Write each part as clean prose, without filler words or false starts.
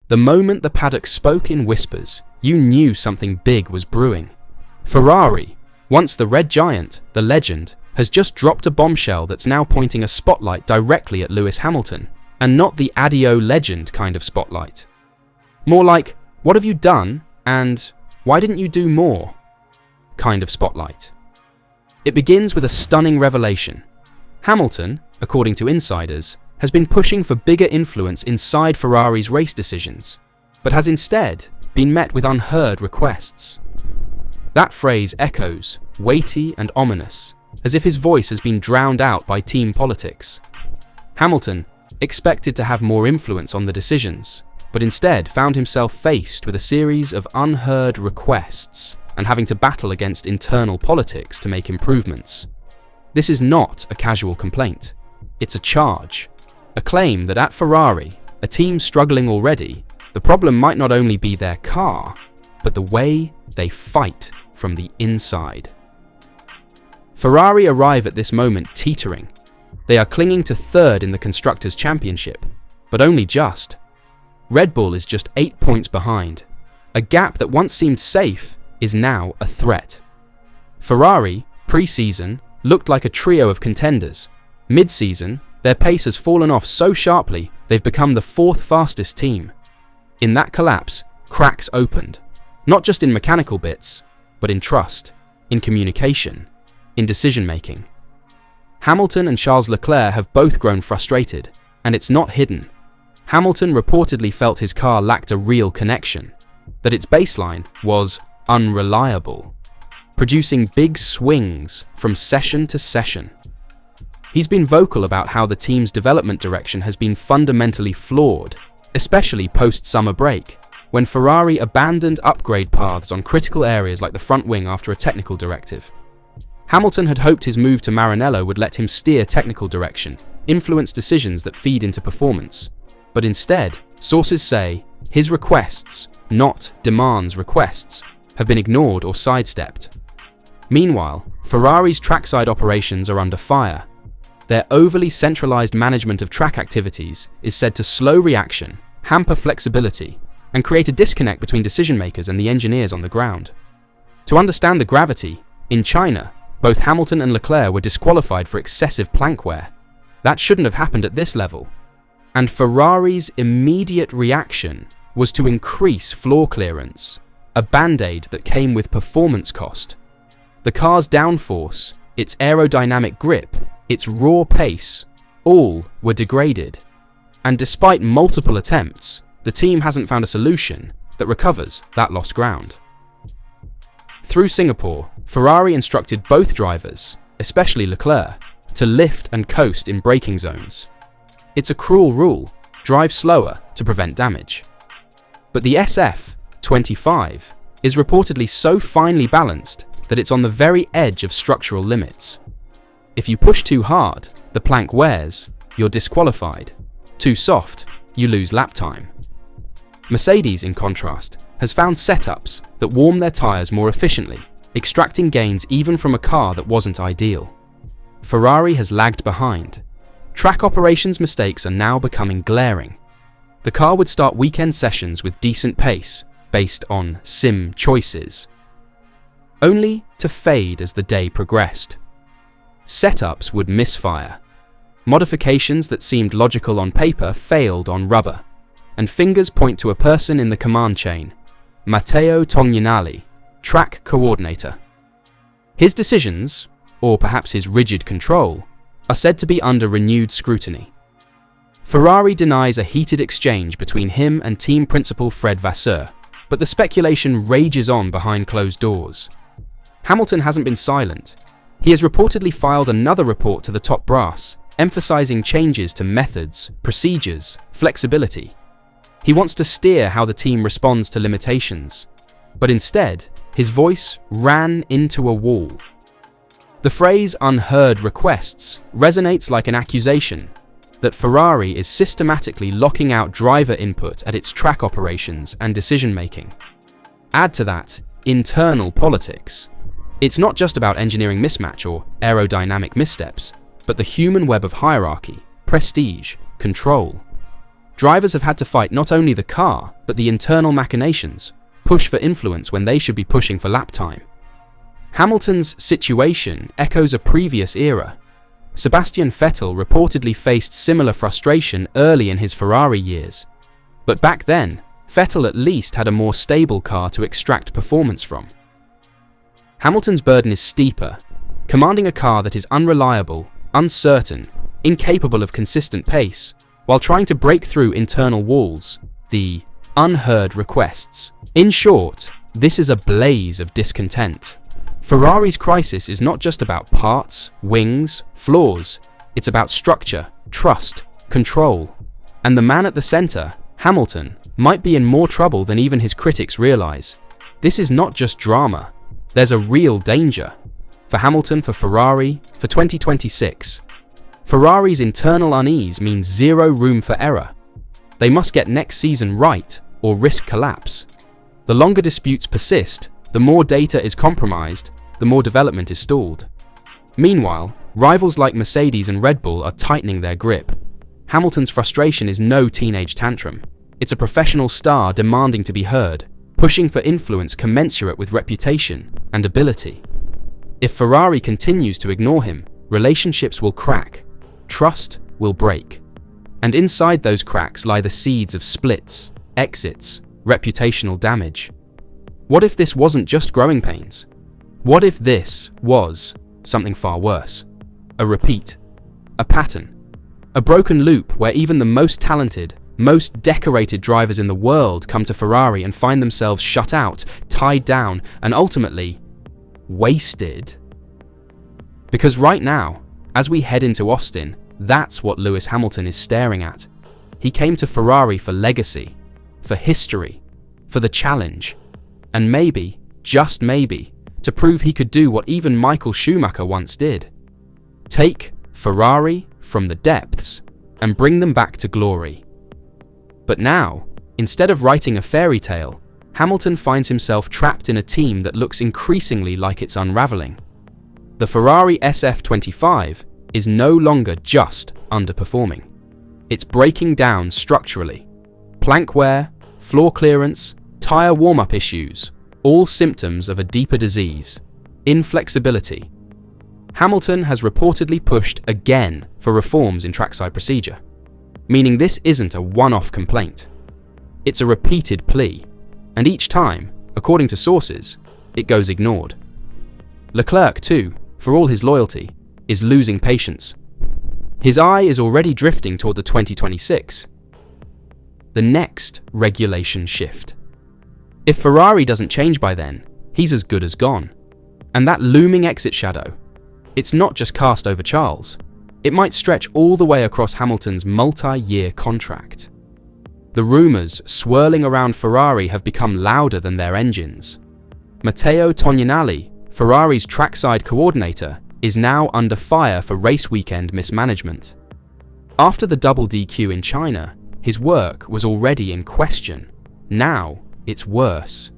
The moment the paddock spoke in whispers, you knew something big was brewing. Ferrari, once the red giant, the legend, has just dropped a bombshell that's now pointing a spotlight directly at Lewis Hamilton, and not the adiò legend kind of spotlight. More like, what have you done, and why didn't you do more kind of spotlight. It begins with a stunning revelation. Hamilton, according to insiders, has been pushing for bigger influence inside Ferrari's race decisions, but has instead been met with unheard requests. That phrase echoes, weighty and ominous, as if his voice has been drowned out by team politics. Hamilton expected to have more influence on the decisions, but instead found himself faced with a series of unheard requests and having to battle against internal politics to make improvements. This is not a casual complaint. It's a charge, a claim that at Ferrari, a team struggling already, the problem might not only be their car, but the way they fight from the inside. Ferrari arrive at this moment teetering. They are clinging to third in the Constructors' Championship, but only just. Red Bull is just 8 points behind. A gap that once seemed safe is now a threat. Ferrari, pre-season, looked like a trio of contenders. Mid-season, their pace has fallen off so sharply they've become the fourth fastest team. In that collapse, cracks opened, not just in mechanical bits, but in trust, in communication, in decision-making. Hamilton and Charles Leclerc have both grown frustrated, and it's not hidden. Hamilton reportedly felt his car lacked a real connection, that its baseline was unreliable, producing big swings from session to session. He's been vocal about how the team's development direction has been fundamentally flawed, especially post-summer break, when Ferrari abandoned upgrade paths on critical areas like the front wing after a technical directive. Hamilton had hoped his move to Maranello would let him steer technical direction, influence decisions that feed into performance. But instead, sources say his requests, not demands requests, have been ignored or sidestepped. Meanwhile, Ferrari's trackside operations are under fire. Their overly centralized management of track activities is said to slow reaction, hamper flexibility, and create a disconnect between decision makers and the engineers on the ground. To understand the gravity, in China, both Hamilton and Leclerc were disqualified for excessive plank wear. That shouldn't have happened at this level. And Ferrari's immediate reaction was to increase floor clearance, a band-aid that came with performance cost. The car's downforce, its aerodynamic grip, its raw pace, all were degraded. And despite multiple attempts, the team hasn't found a solution that recovers that lost ground. Through Singapore, Ferrari instructed both drivers, especially Leclerc, to lift and coast in braking zones. It's a cruel rule, drive slower to prevent damage. But the SF25 is reportedly so finely balanced that it's on the very edge of structural limits. If you push too hard, the plank wears, you're disqualified. Too soft, you lose lap time. Mercedes, in contrast, has found setups that warm their tyres more efficiently, extracting gains even from a car that wasn't ideal. Ferrari has lagged behind. Track operations mistakes are now becoming glaring. The car would start weekend sessions with decent pace, based on sim choices, only to fade as the day progressed. Setups would misfire. Modifications that seemed logical on paper failed on rubber, and fingers point to a person in the command chain, Matteo Tognanelli, track coordinator. His decisions, or perhaps his rigid control, are said to be under renewed scrutiny. Ferrari denies a heated exchange between him and team principal Fred Vasseur, but the speculation rages on behind closed doors. Hamilton hasn't been silent. He has reportedly filed another report to the top brass, emphasizing changes to methods, procedures, flexibility. He wants to steer how the team responds to limitations, but instead, his voice ran into a wall. The phrase "unheard requests" resonates like an accusation that Ferrari is systematically locking out driver input at its track operations and decision-making. Add to that internal politics. It's not just about engineering mismatch or aerodynamic missteps, but the human web of hierarchy, prestige, control. Drivers have had to fight not only the car, but the internal machinations, push for influence when they should be pushing for lap time. Hamilton's situation echoes a previous era. Sebastian Vettel reportedly faced similar frustration early in his Ferrari years. But back then, Vettel at least had a more stable car to extract performance from. Hamilton's burden is steeper, commanding a car that is unreliable, uncertain, incapable of consistent pace, while trying to break through internal walls, the unheard requests. In short, this is a blaze of discontent. Ferrari's crisis is not just about parts, wings, flaws, it's about structure, trust, control. And the man at the center, Hamilton, might be in more trouble than even his critics realize. This is not just drama, there's a real danger. For Hamilton, for Ferrari, for 2026. Ferrari's internal unease means zero room for error. They must get next season right or risk collapse. The longer disputes persist, the more data is compromised, the more development is stalled. Meanwhile, rivals like Mercedes and Red Bull are tightening their grip. Hamilton's frustration is no teenage tantrum. It's a professional star demanding to be heard, pushing for influence commensurate with reputation and ability. If Ferrari continues to ignore him, relationships will crack, trust will break. And inside those cracks lie the seeds of splits, exits, reputational damage. What if this wasn't just growing pains? What if this was something far worse? A repeat, a pattern, a broken loop where even the most talented, most decorated drivers in the world come to Ferrari and find themselves shut out, tied down, and ultimately wasted? Because right now, as we head into Austin, that's what Lewis Hamilton is staring at. He came to Ferrari for legacy, for history, for the challenge, and maybe, just maybe, to prove he could do what even Michael Schumacher once did. Take Ferrari from the depths and bring them back to glory. But now, instead of writing a fairy tale, Hamilton finds himself trapped in a team that looks increasingly like it's unraveling. The Ferrari SF25 is no longer just underperforming. It's breaking down structurally. Plank wear, floor clearance, tyre warm-up issues, all symptoms of a deeper disease, inflexibility. Hamilton has reportedly pushed again for reforms in trackside procedure, meaning this isn't a one-off complaint. It's a repeated plea, and each time, according to sources, it goes ignored. Leclerc, too, for all his loyalty, is losing patience. His eye is already drifting toward the 2026, the next regulation shift. If Ferrari doesn't change by then, he's as good as gone. And that looming exit shadow, it's not just cast over Charles. It might stretch all the way across Hamilton's multi-year contract. The rumours swirling around Ferrari have become louder than their engines. Matteo Tognanelli, Ferrari's trackside coordinator, is now under fire for race weekend mismanagement. After the double DQ in China, his work was already in question. Now, it's worse.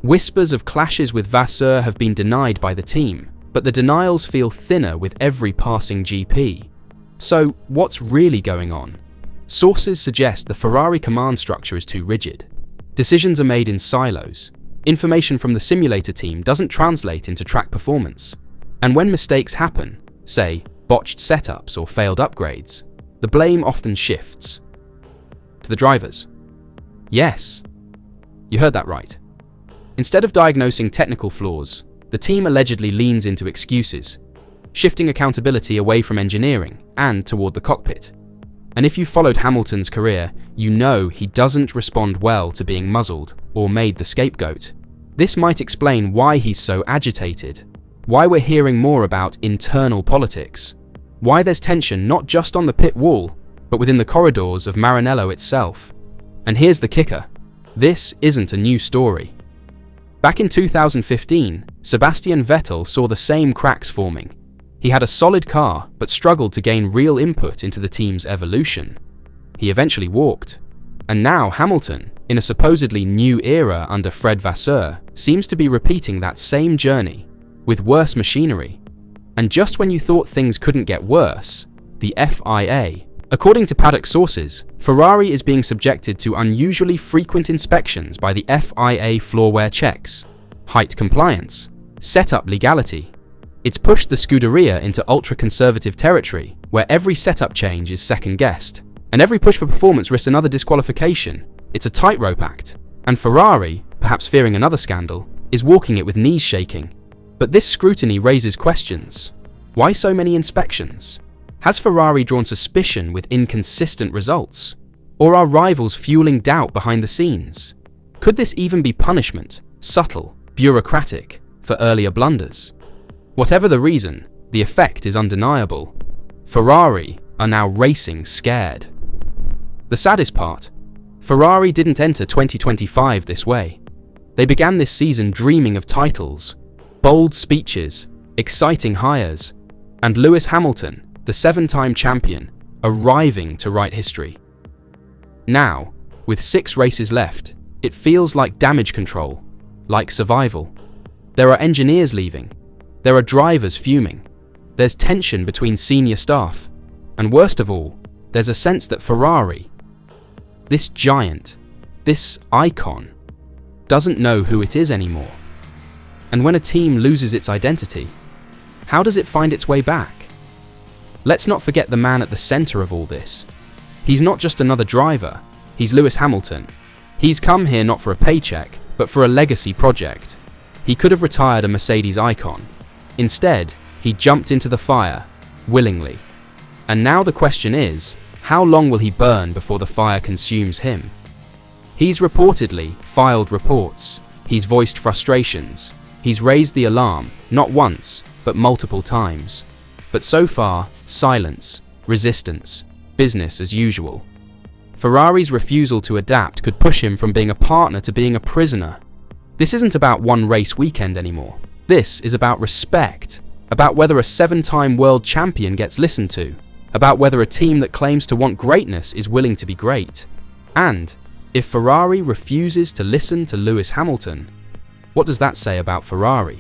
Whispers of clashes with Vasseur have been denied by the team, but the denials feel thinner with every passing GP. So, what's really going on? Sources suggest the Ferrari command structure is too rigid. Decisions are made in silos. Information from the simulator team doesn't translate into track performance. And when mistakes happen, say, botched setups or failed upgrades, the blame often shifts to the drivers. Yes, you heard that right. Instead of diagnosing technical flaws, the team allegedly leans into excuses, shifting accountability away from engineering and toward the cockpit. And if you followed Hamilton's career, you know he doesn't respond well to being muzzled or made the scapegoat. This might explain why he's so agitated, why we're hearing more about internal politics, why there's tension not just on the pit wall, but within the corridors of Maranello itself. And here's the kicker. This isn't a new story. Back in 2015, Sebastian Vettel saw the same cracks forming. He had a solid car, but struggled to gain real input into the team's evolution. He eventually walked. And now Hamilton, in a supposedly new era under Fred Vasseur, seems to be repeating that same journey, with worse machinery. And just when you thought things couldn't get worse, the FIA, According to paddock sources, Ferrari is being subjected to unusually frequent inspections by the FIA floor wear checks, height compliance, setup legality. It's pushed the Scuderia into ultra-conservative territory, where every setup change is second-guessed, and every push for performance risks another disqualification. It's a tightrope act, and Ferrari, perhaps fearing another scandal, is walking it with knees shaking. But this scrutiny raises questions. Why so many inspections? Has Ferrari drawn suspicion with inconsistent results? Or are rivals fueling doubt behind the scenes? Could this even be punishment, subtle, bureaucratic, for earlier blunders? Whatever the reason, the effect is undeniable. Ferrari are now racing scared. The saddest part, Ferrari didn't enter 2025 this way. They began this season dreaming of titles, bold speeches, exciting hires, and Lewis Hamilton, the 7-time champion, arriving to write history. Now, with 6 races left, it feels like damage control, like survival. There are engineers leaving. There are drivers fuming. There's tension between senior staff. And worst of all, there's a sense that Ferrari, this giant, this icon, doesn't know who it is anymore. And when a team loses its identity, how does it find its way back? Let's not forget the man at the center of all this. He's not just another driver, he's Lewis Hamilton. He's come here not for a paycheck, but for a legacy project. He could have retired a Mercedes icon. Instead, he jumped into the fire, willingly. And now the question is, how long will he burn before the fire consumes him? He's reportedly filed reports. He's voiced frustrations. He's raised the alarm, not once, but multiple times. But so far, silence, resistance, business as usual. Ferrari's refusal to adapt could push him from being a partner to being a prisoner. This isn't about one race weekend anymore. This is about respect, about whether a 7-time world champion gets listened to, about whether a team that claims to want greatness is willing to be great. And if Ferrari refuses to listen to Lewis Hamilton, what does that say about Ferrari?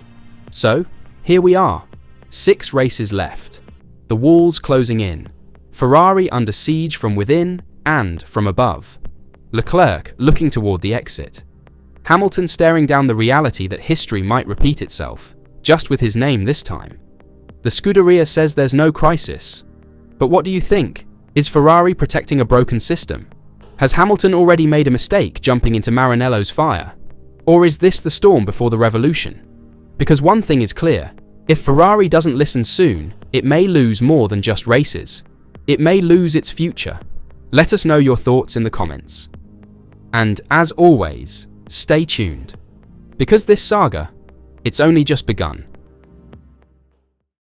So, here we are, 6 races left, the walls closing in, Ferrari under siege from within and from above, Leclerc looking toward the exit, Hamilton staring down the reality that history might repeat itself, just with his name this time. The Scuderia says there's no crisis. But what do you think? Is Ferrari protecting a broken system? Has Hamilton already made a mistake jumping into Maranello's fire? Or is this the storm before the revolution? Because one thing is clear, if Ferrari doesn't listen soon, it may lose more than just races. It may lose its future. Let us know your thoughts in the comments. And as always, stay tuned. Because this saga, it's only just begun.